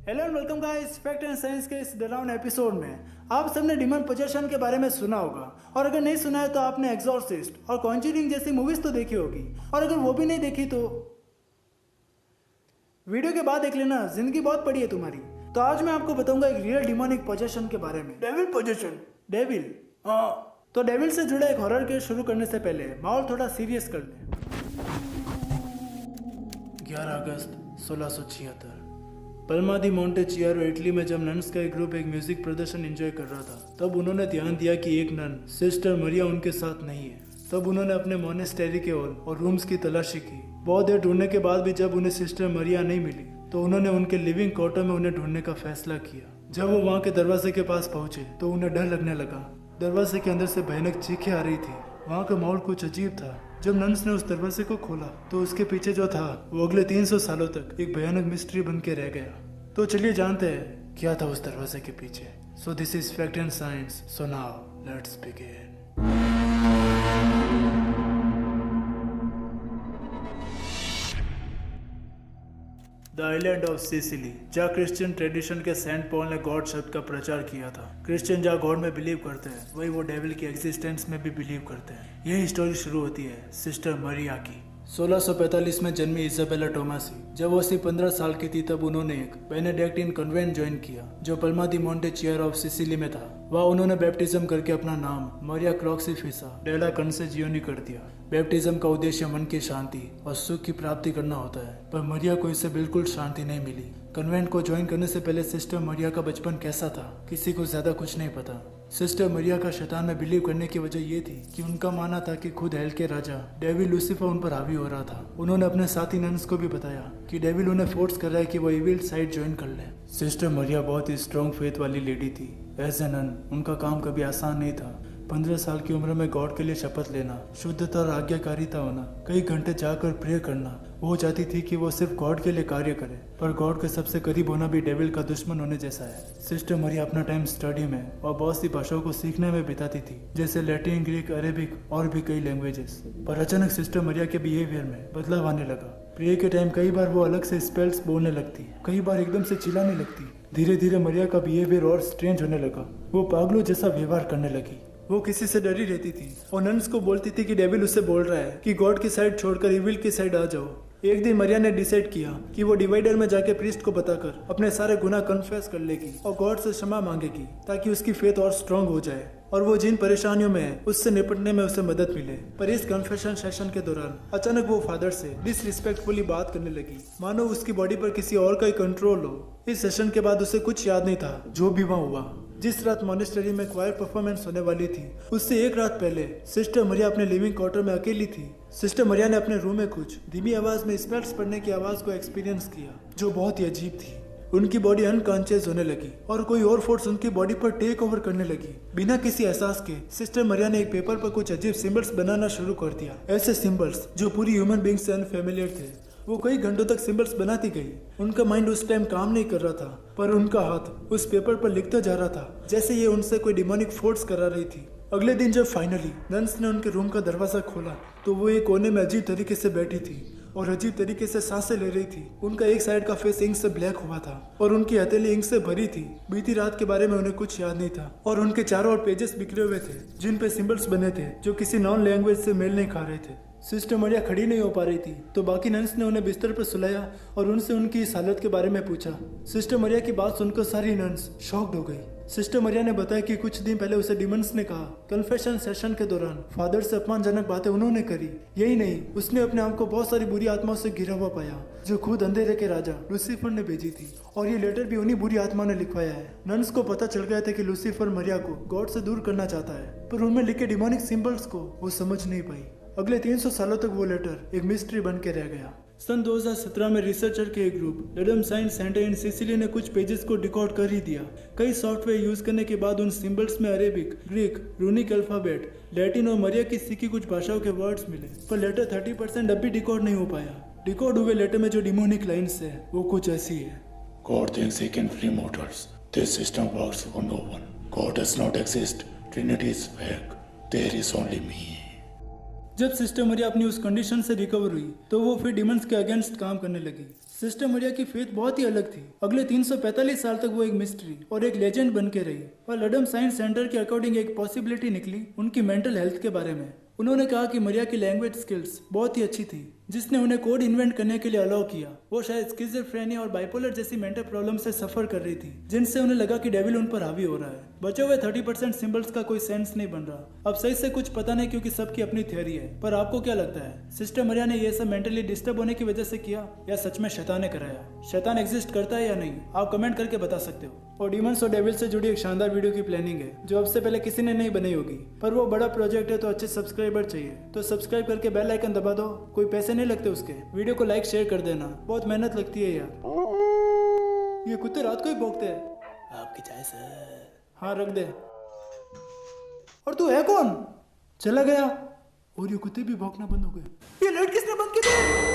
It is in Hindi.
Hello and welcome guys, fact and science के इस डरावने एपिसोड में आप सबने डिमन पोजेशन के बारे में सुना होगा, और अगर नहीं सुना है तो आपने एक्सॉर्सिस्ट और कॉन्जरिंग जैसी मूवीज तो देखी होगी, और अगर वो भी नहीं देखी तो वीडियो के बाद देख लेना, जिंदगी बहुत पड़ी है तुम्हारी। तो आज मैं आपको बताऊंगा एक रियल डिमोनिक पोजेशन के बारे में। डेविल पोजेशन, डेविल, हाँ। तो डेविल से जुड़े एक हॉरर केस शुरू करने से पहले माहौल थोड़ा सीरियस कर ले। 11 अगस्त 1676 पल्मा दी मोंटे चियारो इटली में जब नन्स का एक ग्रुप एक म्यूजिक प्रदर्शन एंजॉय कर रहा था, तब उन्होंने ध्यान दिया कि एक नन सिस्टर मरिया उनके साथ नहीं है। तब उन्होंने अपने मोनेस्टेरी के हॉल और रूम्स की तलाशी की। बहुत देर ढूंढने के बाद भी जब उन्हें सिस्टर मरिया नहीं मिली, तो उन्होंने उनके लिविंग क्वार्टर में उन्हें ढूंढने का फैसला किया। जब वो वहाँ के दरवाजे के पास पहुंचे तो उन्हें डर लगने लगा। दरवाजे के अंदर से भयानक चीखें आ रही थी। वहाँ का माहौल कुछ अजीब था। जब नन्स ने उस दरवाजे को खोला तो उसके पीछे जो था वो अगले 300 सालों तक एक भयानक मिस्ट्री बन के रह गया। तो चलिए जानते हैं क्या था उस दरवाजे के पीछे। So this is fact and science, so now let's begin. The island of Sicily, जहाँ क्रिश्चियन ट्रेडिशन के सेंट पॉल ने गॉड शब्द का प्रचार किया था। क्रिश्चियन जहाँ गॉड में बिलीव करते हैं, वही वो डेविल की एग्जिस्टेंस में भी बिलीव करते हैं। यही स्टोरी शुरू होती है सिस्टर मरिया की। 1645 में जन्मी इजाबेला टोमासी। जब वो सिर्फ 15 साल की थी तब उन्होंने एक बेनेडिक्टिन कन्वेंट ज्वाइन किया जो Palma di Montechiaro of Sicily में था। वहाँ उन्होंने बैप्टिज्म करके अपना नाम मरिया क्लॉक्सीफिसा डेला कॉन्सेजियोनी कर दिया। बैप्टिज्म का उद्देश्य मन की शांति और सुख की प्राप्ति करना होता है, पर मरिया को इससे बिल्कुल शांति नहीं मिली। कन्वेंट को ज्वाइन करने से पहले सिस्टर मरिया का बचपन कैसा था किसी को ज्यादा कुछ नहीं पता। सिस्टर मरिया का शैतान में बिलीव करने की वजह ये थी कि उनका मानना था कि खुद हेल के राजा डेविल लूसीफर उन पर हावी हो रहा था। उन्होंने अपने साथी नन्स को भी बताया कि डेविल उन्हें फोर्स कर रहा है कि वो इविल साइड ज्वाइन कर ले। सिस्टर मरिया बहुत ही स्ट्रॉन्ग फेथ वाली लेडी थी। एज ए नन उनका काम कभी आसान नहीं था। 15 साल की उम्र में गॉड के लिए शपथ लेना, शुद्धता और आज्ञाकारिता होना, कई घंटे जाकर प्रे करना। वो चाहती थी कि वो सिर्फ गॉड के लिए कार्य करे, पर गॉड के सबसे करीब होना भी डेविल का दुश्मन होने जैसा है। सिस्टर मरिया अपना टाइम स्टडी में और बहुत सी भाषाओं को सीखने में बिताती थी, जैसे लैटिन, ग्रीक, अरेबिक और भी कई लैंग्वेजेस। पर अचानक सिस्टर मरिया के बिहेवियर में बदलाव आने लगा। प्रे के टाइम कई बार वो अलग से स्पेल्स बोलने लगती, कई बार एकदम से चिल्लाने लगती। धीरे धीरे मरिया का बिहेवियर और स्ट्रेंज होने लगा। वो पागलों जैसा व्यवहार करने लगी। वो किसी से डरी रहती थी और नन्स को बोलती थी कि डेविल उससे बोल रहा है कि गॉड की साइड छोड़कर इविल की साइड आ जाओ। एक दिन मरिया ने डिसाइड किया कि वो डिवाइडर में जाके प्रीस्ट को बताकर अपने सारे गुनाह कन्फेस कर लेगी और गॉड से क्षमा मांगेगी, ताकि उसकी फेथ और स्ट्रांग हो जाए और वो जिन परेशानियों में है उससे निपटने में उसे मदद मिले। पर इस कन्फेशन सेशन के दौरान अचानक वो फादर से डिसरिस्पेक्टफुली बात करने लगी, मानो उसकी बॉडी पर किसी और का ही कंट्रोल हो। इस सेशन के बाद उसे कुछ याद नहीं था जो भी वहाँ हुआ। जिस रात मॉनेस्टरी में क्वायर परफॉर्मेंस होने वाली थी, उससे एक रात पहले सिस्टर मरिया अपने लिविंग क्वार्टर में अकेली थी। सिस्टर मरिया ने अपने रूम में कुछ धीमी आवाज में स्पेल्स पढ़ने की आवाज को एक्सपीरियंस किया, जो बहुत ही अजीब थी। उनकी बॉडी अनकॉन्शियस होने लगी और कोई और फोर्स उनकी बॉडी पर टेक ओवर करने लगी। बिना किसी एहसास के सिस्टर मरिया ने एक पेपर पर कुछ अजीब सिंबल्स बनाना शुरू कर दिया। ऐसे सिंबल्स जो पूरी ह्यूमन बीइंग से अनफेमिलियर थे। वो कई घंटों तक सिंबल्स बनाती गई। उनका माइंड उस टाइम काम नहीं कर रहा था, पर उनका हाथ उस पेपर पर लिखता जा रहा था, जैसे ये उनसे कोई डिमोनिक फोर्स करा रही थी। अगले दिन जब फाइनली नन्स ने उनके रूम का दरवाजा खोला तो वो एक कोने में अजीब तरीके से बैठी थी और अजीब तरीके से सांसें ले रही थी। उनका एक साइड का फेस इंक से ब्लैक हुआ था और उनकी हथेली इंक से भरी थी। बीती रात के बारे में उन्हें कुछ याद नहीं था और उनके चारों ओर पेजेस बिखरे हुए थे जिन पे सिंबल्स बने थे जो किसी नॉन लैंग्वेज से मेल नहीं खा रहे थे। सिस्टर मरिया खड़ी नहीं हो पा रही थी, तो बाकी नन्स ने उन्हें बिस्तर पर सुलाया और उनसे उनकी इस हालत के बारे में पूछा। सिस्टर मरिया की बात सुनकर सारी नन्स शॉक्ड हो गई। सिस्टर मरिया ने बताया कि कुछ दिन पहले उसे डिमंस ने कहा, कन्फेशन सेशन के दौरान फादर से अपमानजनक बातें उन्होंने करी। यही नहीं, उसने अपने आप को बहुत सारी बुरी आत्माओं से घिरा हुआ पाया, जो खुद अंधेरे के राजा लूसीफर ने भेजी थी, और ये लेटर भी उन्हीं बुरी आत्मा ने लिखवाया है। नन्स को पता चल गया था कि लूसीफर मरिया को गॉड से दूर करना चाहता है, पर उनमें लिखे डिमोनिक सिंबल्स को वो समझ नहीं पाई। अगले 300 सालों तक वो लेटर एक मिस्ट्री बन के रह गया। सन 2017 में रिसर्चर के एक ग्रुप लेडम साइंस सेंटर इन सिसिली ने कुछ पेजेस को डिकोड कर ही दिया। कई सॉफ्टवेयर यूज करने के बाद उन सिंबल्स में Arabic, Greek, runic alphabet, Latin और मरिया की सीखी कुछ भाषाओं के वर्ड्स मिले, पर लेटर 30% अब भी डिकोड नहीं हो पाया। डिकोड हुए लेटर में जो डिमोनिक लाइन्स है वो कुछ ऐसी है। God thinks he can free mortals. This system works for no one. God does not exist. Trinity is fake. There is only me. जब सिस्टर मरिया अपनी उस कंडीशन से रिकवर हुई तो वो फिर डिमंस के अगेंस्ट काम करने लगी। सिस्टर मरिया की फेथ बहुत ही अलग थी। अगले 345 साल तक वो एक मिस्ट्री और एक लेजेंड बन के रही। और लडम साइंस सेंटर के अकॉर्डिंग एक पॉसिबिलिटी निकली उनकी मेंटल हेल्थ के बारे में। उन्होंने कहा कि मरिया की लैंग्वेज स्किल्स बहुत ही अच्छी थी, जिसने उन्हें कोड इन्वेंट करने के लिए अलाउ किया। वो शायद स्किज़ोफ्रेनिया और बाइपोलर जैसी मेंटल प्रॉब्लम से सफर कर रही थी, जिनसे उन्हें लगा कि डेविल उन पर हावी हो रहा है। बचे हुए 30% सिंबल्स का कोई सेंस नहीं बन रहा। अब सही से कुछ पता नहीं, क्योंकि सबकी अपनी थ्योरी है। पर आपको क्या लगता है, सिस्टर मरिया ने ये सब मेंटली डिस्टर्ब होने की वजह से किया या सच में शैतान ने कराया? शैतान एग्जिस्ट करता है या नहीं, आप कमेंट करके बता सकते हो। और डीमंस और डेविल से जुड़ी एक शानदार वीडियो की प्लानिंग है, जो अब से पहले किसी ने नहीं बनाई होगी। पर वो बड़ा प्रोजेक्ट है, तो अच्छे सब्सक्राइबर चाहिए। तो सब्सक्राइब करके बेल आइकन दबा दो, कोई पैसे नहीं लगते उसके। वीडियो को लाइक शेयर कर देना, बहुत मेहनत लगती है यार। ये कुत्ते रात को ही भौंकते हैं। आपकी चाय सर। हाँ रख दे। और तू है कौन? चला गया। और ये कुत्ते भी भौंकना बंद हो गए। ये लाइट किसने बंद की थी?